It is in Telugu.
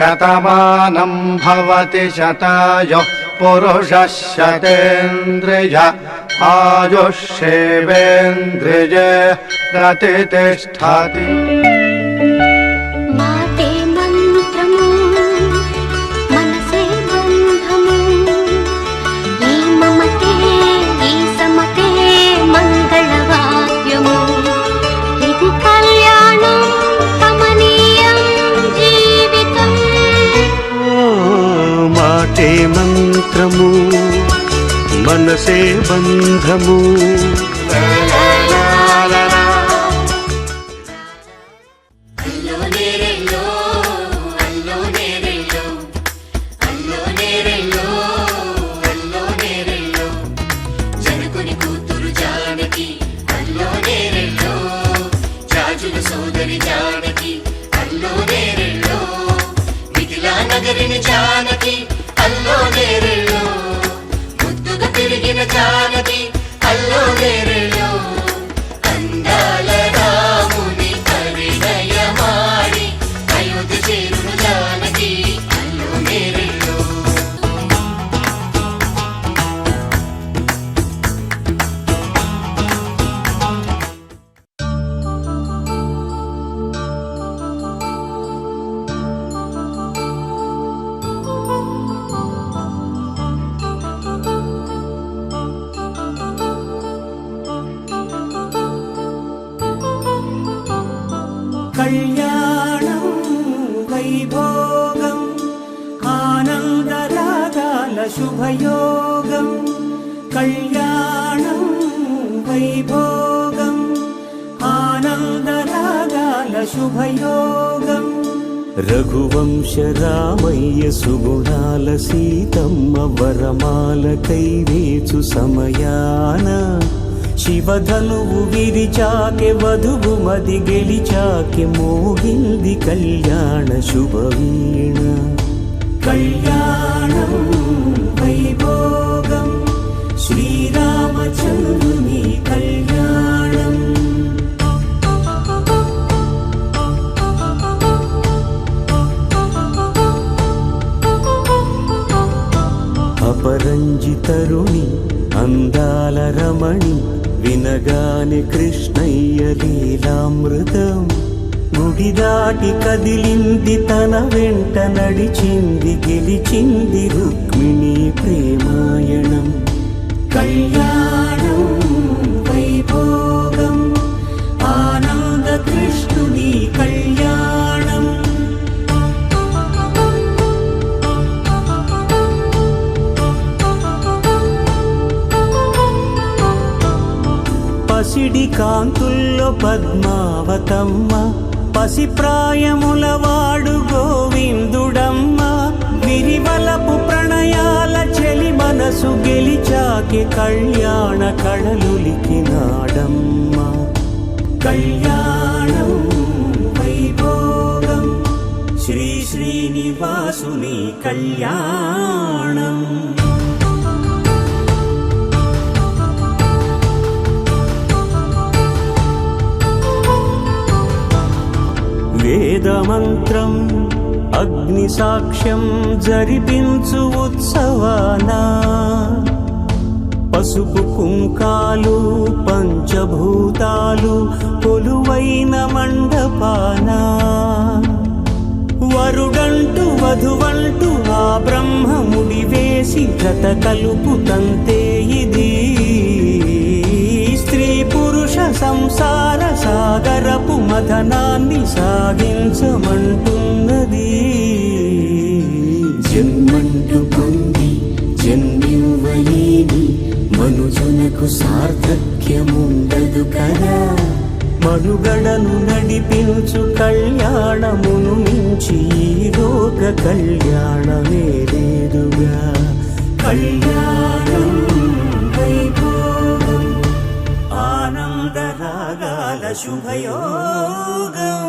శతమానం భవతి శతాయుః పురుషः శతేంద్రియ ఆయుష్యేవేంద్రియే ప్రతిష్ఠతి. మాటే మంత్రము మనసే బంధము. జనకుని కూతురు జానకి అల్లో నేరెల్లో, జాజుల సోదరి జానకి అల్లో నేరెల్లో, మిథిలా నగరిని జానకి అల్లో నేరెల్లో, ముద్దుగా తిరిగిన జానకి అల్లో నేరెల్లో, అందాల రాముని పరిణయమాడి అయోధ్య చేరును జానకి అల్లో నేరెల్లో. కళ్యాణం వైభోగం ఆనందరాగాల శుభయోగం. కళ్యాణం వైభోగం ఆనందరాగాల శుభయోగం. రఘువంశ రామయ్య సుగుణాల సీతమ్మ వరమాల కైవేచు సమయాన, శివధనువు విరిచాకె వధువు మది గెలిచాకె మోగింది కళ్యాణ శుభవీణ. కళ్యాణం వైభోగం శ్రీరామచంద్రుని కళ్యాణం. అపరంజి తరుణి అందాల రమణి, వినగానే కృష్ణయ్య లీలామృతం. గుడి దాటి కదిలింది తన వెంట నడిచింది గెలిచింది రుక్మిణి ప్రేమాయణం. కళ్యాణం వైభోగం ఆనంద కృష్ణుని కళ్యాణం. పసిడి కాంతుల్లో పద్మావతమ్మ, పసిప్రాయముల వాడు గోవిందుడమ్మ. విరివలపు ప్రణయాల చెలి మనసు గెలిచాకే కళ్యాణ కళలులికినాడమ్మ. కళ్యాణం వైభోగం శ్రీ శ్రీనివాసుని కళ్యాణం. వేదమంత్రం అగ్ని సాక్ష్యం జరిపించు ఉత్సవానా, పసుపు కుంకాలు పంచభూతాలు కొలువైన మండపానా. వరుడంటూ వధువంటూ ఆ బ్రహ్మముడి వేసి జత కలుపు తంతే ఇది. స్త్రీ పురుష సంసార సాగరపు మథనాన్ని సాగించమంటున్నది. జన్మంటూ పొంది జన్మివ్వలేని మనుజునకు సార్థక్యముండదు కదా. మనుగడను నడిపించు కళ్యాణమును మించి ఈ లోక కళ్యాణమే లేదుగా. కళ్యాణం వైభోగం ఆనందరాగాల శుభయోగం.